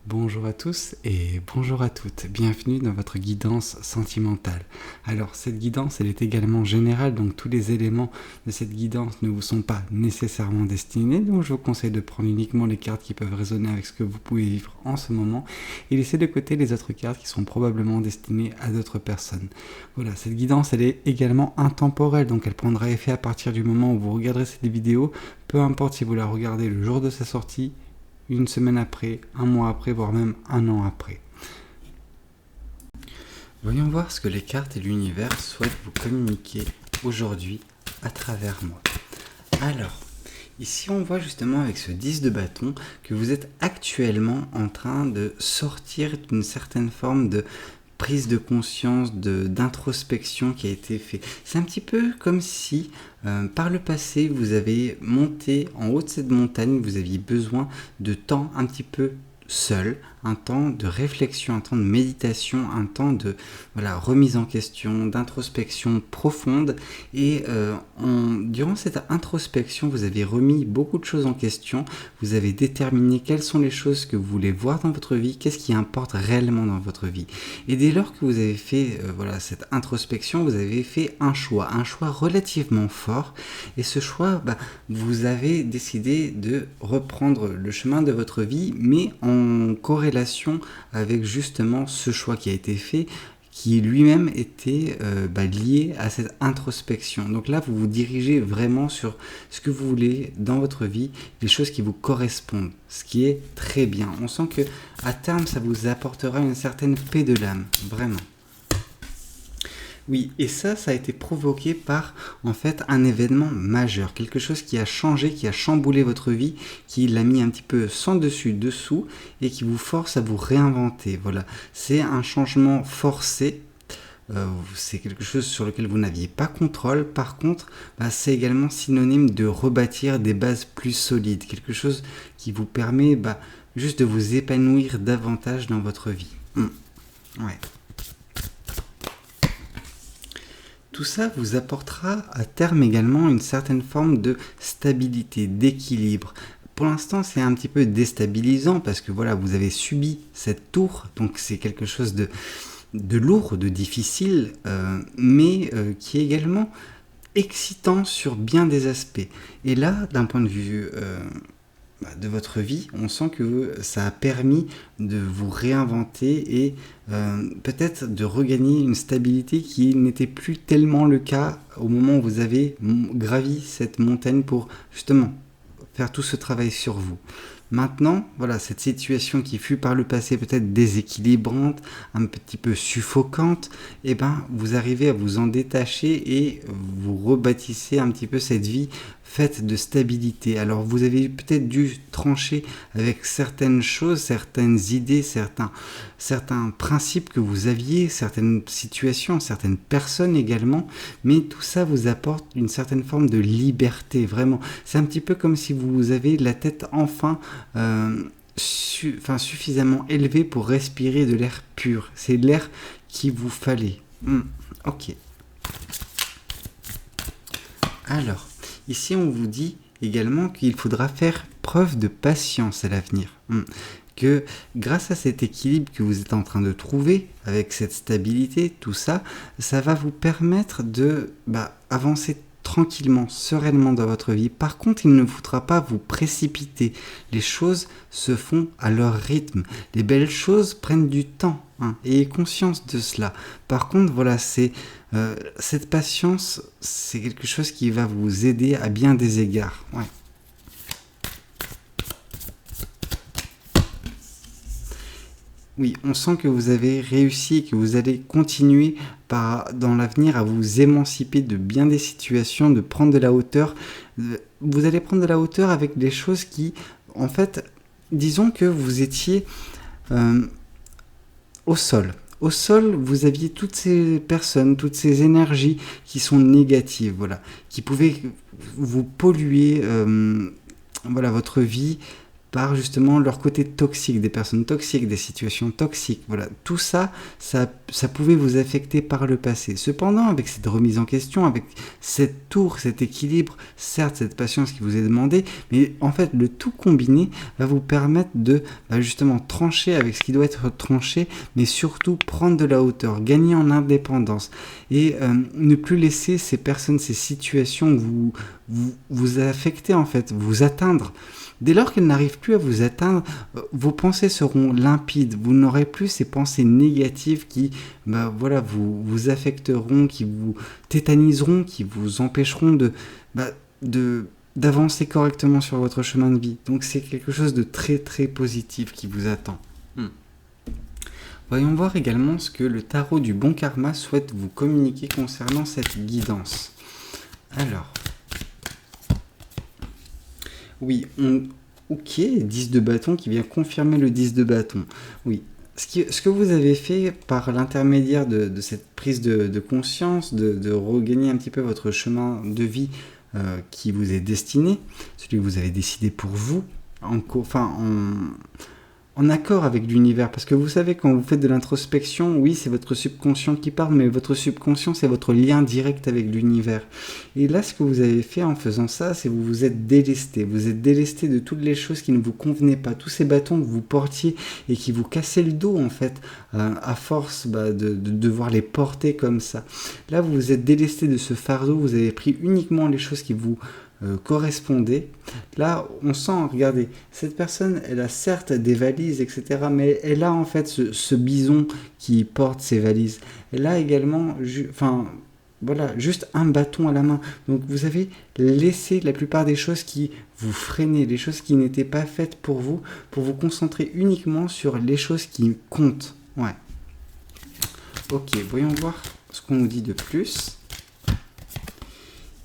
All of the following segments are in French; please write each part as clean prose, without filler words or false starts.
Bonjour à tous et bonjour à toutes, bienvenue dans votre guidance sentimentale. Alors cette guidance elle est également générale, donc tous les éléments de cette guidance ne vous sont pas nécessairement destinés, donc je vous conseille de prendre uniquement les cartes qui peuvent résonner avec ce que vous pouvez vivre en ce moment et laisser de côté les autres cartes qui sont probablement destinées à d'autres personnes. Voilà, cette guidance elle est également intemporelle, donc elle prendra effet à partir du moment où vous regarderez cette vidéo, peu importe si vous la regardez le jour de sa sortie, une semaine après, un mois après, voire même un an après. Voyons voir ce que les cartes et l'univers souhaitent vous communiquer aujourd'hui à travers moi. Alors, ici on voit justement avec ce 10 de bâton que vous êtes actuellement en train de sortir d'une certaine forme de prise de conscience, d'introspection qui a été faite. C'est un petit peu comme si par le passé vous avez monté en haut de cette montagne, vous aviez besoin de temps un petit peu seul, un temps de réflexion, un temps de méditation, un temps de remise en question, d'introspection profonde. Et durant cette introspection, vous avez remis beaucoup de choses en question, vous avez déterminé quelles sont les choses que vous voulez voir dans votre vie, qu'est-ce qui importe réellement dans votre vie. Et dès lors que vous avez fait cette introspection, vous avez fait un choix relativement fort. Et ce choix, vous avez décidé de reprendre le chemin de votre vie, mais en corrélation avec justement ce choix qui a été fait, qui lui-même était lié à cette introspection. Donc là, vous vous dirigez vraiment sur ce que vous voulez dans votre vie, les choses qui vous correspondent, ce qui est très bien. On sent que à terme, ça vous apportera une certaine paix de l'âme, vraiment. Oui, et ça a été provoqué par, en fait, un événement majeur, quelque chose qui a changé, qui a chamboulé votre vie, qui l'a mis un petit peu sans dessus, dessous, et qui vous force à vous réinventer. Voilà, c'est un changement forcé, c'est quelque chose sur lequel vous n'aviez pas contrôle. Par contre, c'est également synonyme de rebâtir des bases plus solides, quelque chose qui vous permet juste de vous épanouir davantage dans votre vie. Ouais. Tout ça vous apportera à terme également une certaine forme de stabilité, d'équilibre. Pour l'instant, c'est un petit peu déstabilisant parce que vous avez subi cette tour, donc c'est quelque chose de lourd, de difficile, mais qui est également excitant sur bien des aspects. Et là, d'un point de vue de votre vie, on sent que ça a permis de vous réinventer et peut-être de regagner une stabilité qui n'était plus tellement le cas au moment où vous avez gravi cette montagne pour justement faire tout ce travail sur vous. Maintenant, cette situation qui fut par le passé peut-être déséquilibrante, un petit peu suffocante, vous arrivez à vous en détacher et vous rebâtissez un petit peu cette vie faite de stabilité. Alors vous avez peut-être dû trancher avec certaines choses, certaines idées, certains principes que vous aviez, certaines situations, certaines personnes également, mais tout ça vous apporte une certaine forme de liberté, vraiment. C'est un petit peu comme si vous avez la tête enfin suffisamment élevée pour respirer de l'air pur. C'est l'air qu'il vous fallait. Ok. Alors, ici on vous dit également qu'il faudra faire preuve de patience à l'avenir. Que grâce à cet équilibre que vous êtes en train de trouver, avec cette stabilité, tout ça, ça va vous permettre de avancer tranquillement, sereinement dans votre vie. Par contre, il ne faudra pas vous précipiter. Les choses se font à leur rythme. Les belles choses prennent du temps. Ayez conscience de cela. Par contre, cette patience, c'est quelque chose qui va vous aider à bien des égards. Ouais. Oui, on sent que vous avez réussi et que vous allez continuer dans l'avenir à vous émanciper de bien des situations, de prendre de la hauteur. Vous allez prendre de la hauteur avec des choses qui, en fait, disons que vous étiez au sol. Au sol, vous aviez toutes ces personnes, toutes ces énergies qui sont négatives, qui pouvaient vous polluer votre vie, par justement leur côté toxique, des personnes toxiques, des situations toxiques. Voilà, tout ça, ça pouvait vous affecter par le passé. Cependant, avec cette remise en question, avec cette tour, cet équilibre, certes cette patience qui vous est demandée, mais en fait le tout combiné va vous permettre de justement trancher avec ce qui doit être tranché, mais surtout prendre de la hauteur, gagner en indépendance et ne plus laisser ces personnes, ces situations vous affecter en fait, vous atteindre. Dès lors qu'elles n'arrivent plus à vous atteindre, vos pensées seront limpides. Vous n'aurez plus ces pensées négatives qui vous affecteront, qui vous tétaniseront, qui vous empêcheront d'avancer correctement sur votre chemin de vie. Donc c'est quelque chose de très très positif qui vous attend. Voyons voir également ce que le tarot du bon karma souhaite vous communiquer concernant cette guidance. Alors, oui, ok, 10 de bâton qui vient confirmer le 10 de bâton. Oui, ce que vous avez fait par l'intermédiaire de cette prise de conscience, de regagner un petit peu votre chemin de vie qui vous est destiné, celui que vous avez décidé pour vous, en accord avec l'univers, parce que vous savez, quand vous faites de l'introspection, oui, c'est votre subconscient qui parle, mais votre subconscient, c'est votre lien direct avec l'univers. Et là, ce que vous avez fait en faisant ça, c'est que vous vous êtes délesté. Vous êtes délesté de toutes les choses qui ne vous convenaient pas, tous ces bâtons que vous portiez et qui vous cassaient le dos, en fait, à force de devoir les porter comme ça. Là, vous vous êtes délesté de ce fardeau, vous avez pris uniquement les choses qui vous correspondait. Là, on sent, regardez, cette personne, elle a certes des valises, etc., mais elle a en fait ce bison qui porte ses valises. Elle a également, juste un bâton à la main. Donc, vous avez laissé la plupart des choses qui vous freinaient, les choses qui n'étaient pas faites pour vous concentrer uniquement sur les choses qui comptent. Ouais. Ok, voyons voir ce qu'on nous dit de plus.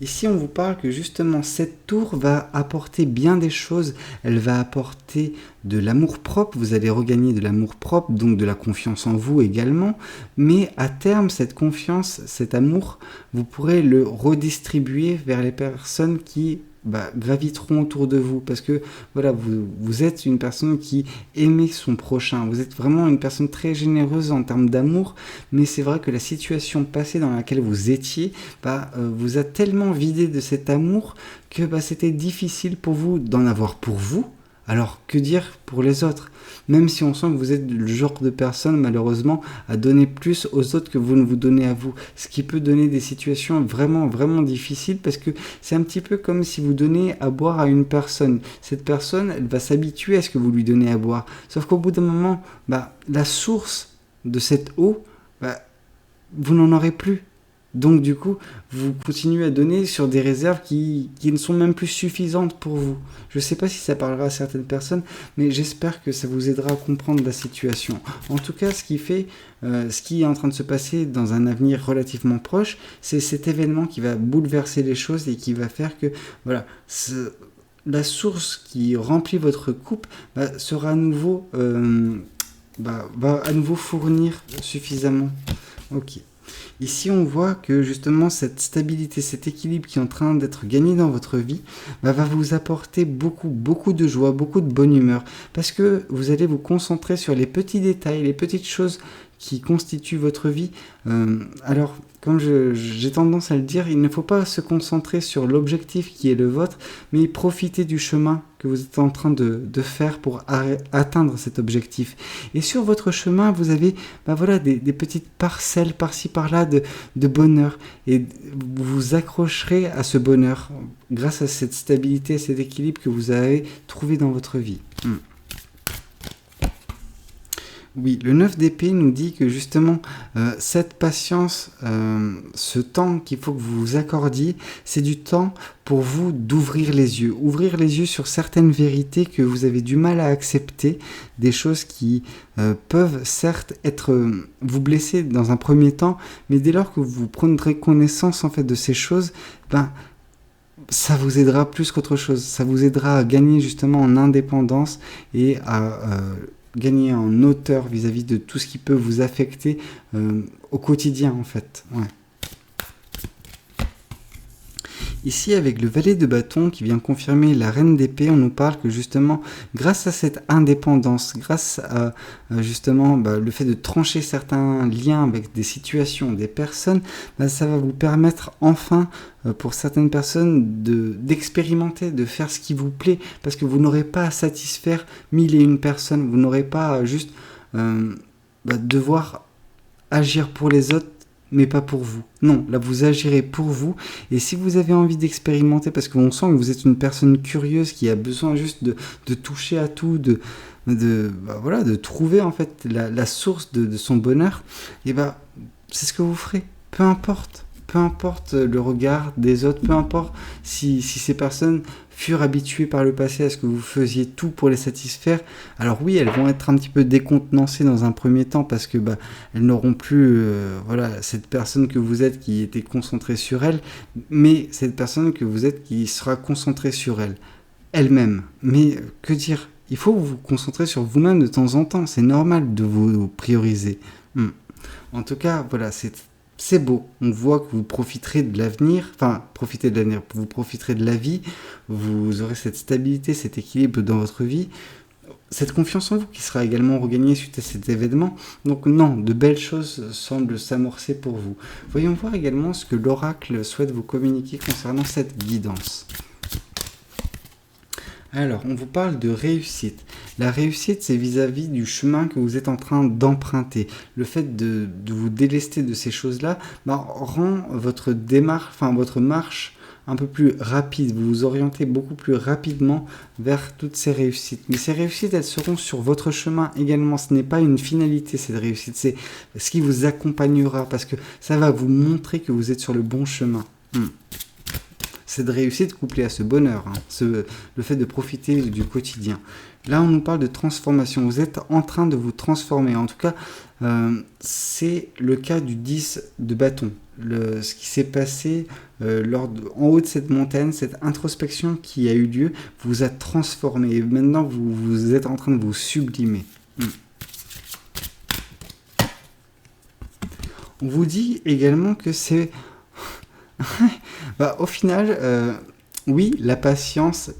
Ici, on vous parle que justement, cette tour va apporter bien des choses. Elle va apporter de l'amour-propre. Vous allez regagner de l'amour-propre, donc de la confiance en vous également. Mais à terme, cette confiance, cet amour, vous pourrez le redistribuer vers les personnes qui graviteront autour de vous, parce que voilà, vous êtes une personne qui aimait son prochain, vous êtes vraiment une personne très généreuse en termes d'amour, mais c'est vrai que la situation passée dans laquelle vous étiez vous a tellement vidé de cet amour que c'était difficile pour vous d'en avoir pour vous. Alors, que dire pour les autres? Même si on sent que vous êtes le genre de personne, malheureusement, à donner plus aux autres que vous ne vous donnez à vous. Ce qui peut donner des situations vraiment, vraiment difficiles, parce que c'est un petit peu comme si vous donnez à boire à une personne. Cette personne, elle va s'habituer à ce que vous lui donnez à boire. Sauf qu'au bout d'un moment, la source de cette eau, vous n'en aurez plus. Donc du coup, vous continuez à donner sur des réserves qui ne sont même plus suffisantes pour vous. Je ne sais pas si ça parlera à certaines personnes, mais j'espère que ça vous aidera à comprendre la situation. En tout cas, ce qui est en train de se passer dans un avenir relativement proche, c'est cet événement qui va bouleverser les choses et qui va faire que la source qui remplit votre coupe sera à nouveau, va à nouveau fournir suffisamment. Ok. Ici, on voit que justement cette stabilité, cet équilibre qui est en train d'être gagné dans votre vie va vous apporter beaucoup, beaucoup de joie, beaucoup de bonne humeur, parce que vous allez vous concentrer sur les petits détails, les petites choses qui constituent votre vie. Alors, comme j'ai tendance à le dire, il ne faut pas se concentrer sur l'objectif qui est le vôtre, mais profiter du chemin que vous êtes en train de faire pour atteindre cet objectif. Et sur votre chemin, vous avez des petites parcelles par-ci par-là de bonheur, et vous vous accrocherez à ce bonheur grâce à cette stabilité, à cet équilibre que vous avez trouvé dans votre vie. Oui, le 9 d'épée nous dit que justement, cette patience, ce temps qu'il faut que vous vous accordiez, c'est du temps pour vous d'ouvrir les yeux. Ouvrir les yeux sur certaines vérités que vous avez du mal à accepter, des choses qui peuvent certes vous blesser dans un premier temps, mais dès lors que vous prendrez connaissance en fait de ces choses, ça vous aidera plus qu'autre chose. Ça vous aidera à gagner justement en indépendance et à gagner en hauteur vis-à-vis de tout ce qui peut vous affecter au quotidien en fait. Ouais. Ici, avec le valet de bâton qui vient confirmer la reine d'épée, on nous parle que justement, grâce à cette indépendance, grâce à justement le fait de trancher certains liens avec des situations, des personnes, ça va vous permettre enfin, pour certaines personnes, d'expérimenter, de faire ce qui vous plaît, parce que vous n'aurez pas à satisfaire 1001 personnes, vous n'aurez pas à juste devoir agir pour les autres, mais pas pour vous. Non, là vous agirez pour vous, et si vous avez envie d'expérimenter, parce qu'on sent que vous êtes une personne curieuse qui a besoin juste de toucher à tout, de trouver en fait la source de son bonheur, et c'est ce que vous ferez, peu importe le regard des autres, peu importe si ces personnes furent habituées par le passé à ce que vous faisiez tout pour les satisfaire. Alors oui, elles vont être un petit peu décontenancées dans un premier temps parce que elles n'auront plus cette personne que vous êtes qui était concentrée sur elles, mais cette personne que vous êtes qui sera concentrée sur elle-même. Mais que dire ? Il faut vous concentrer sur vous-même de temps en temps, c'est normal de vous prioriser. En tout cas, voilà, c'est beau, on voit que vous profiterez de l'avenir, vous profiterez de la vie, vous aurez cette stabilité, cet équilibre dans votre vie, cette confiance en vous qui sera également regagnée suite à cet événement. Donc non, de belles choses semblent s'amorcer pour vous. Voyons voir également ce que l'oracle souhaite vous communiquer concernant cette guidance. Alors, on vous parle de réussite. La réussite, c'est vis-à-vis du chemin que vous êtes en train d'emprunter. Le fait de vous délester de ces choses-là rend votre marche un peu plus rapide. Vous vous orientez beaucoup plus rapidement vers toutes ces réussites. Mais ces réussites, elles seront sur votre chemin également. Ce n'est pas une finalité, cette réussite. C'est ce qui vous accompagnera parce que ça va vous montrer que vous êtes sur le bon chemin. Cette réussite couplée à ce bonheur, le fait de profiter du quotidien. Là, on nous parle de transformation. Vous êtes en train de vous transformer. En tout cas, c'est le cas du 10 de bâton. Ce qui s'est passé en haut de cette montagne, cette introspection qui a eu lieu, vous a transformé. Et maintenant, vous êtes en train de vous sublimer. On vous dit également que c'est... au final, oui, la patience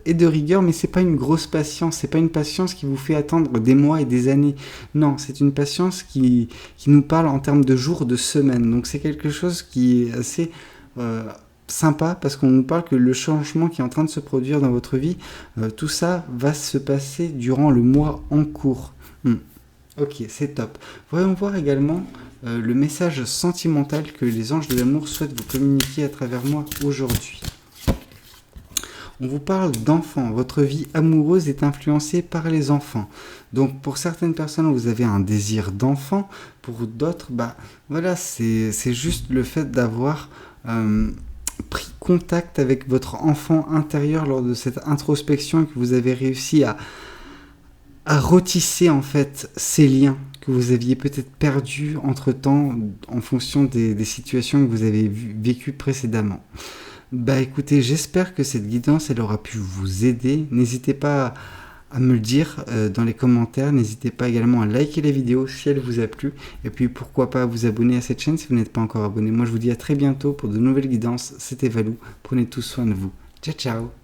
est de rigueur, mais c'est pas une grosse patience. C'est pas une patience qui vous fait attendre des mois et des années. Non, c'est une patience qui nous parle en termes de jours, de semaines. Donc c'est quelque chose qui est assez sympa parce qu'on nous parle que le changement qui est en train de se produire dans votre vie, tout ça va se passer durant le mois en cours. Ok, c'est top. Voyons voir également le message sentimental que les anges de l'amour souhaitent vous communiquer à travers moi aujourd'hui. On vous parle d'enfants. Votre vie amoureuse est influencée par les enfants. Donc pour certaines personnes, vous avez un désir d'enfant. Pour d'autres, c'est juste le fait d'avoir pris contact avec votre enfant intérieur lors de cette introspection et que vous avez réussi à retisser en fait ces liens que vous aviez peut-être perdus entre-temps en fonction des situations que vous avez vécues précédemment. Écoutez, j'espère que cette guidance, elle aura pu vous aider. N'hésitez pas à me le dire dans les commentaires. N'hésitez pas également à liker la vidéo si elle vous a plu. Et puis pourquoi pas vous abonner à cette chaîne si vous n'êtes pas encore abonné. Moi, je vous dis à très bientôt pour de nouvelles guidances. C'était Valou. Prenez tout soin de vous. Ciao, ciao.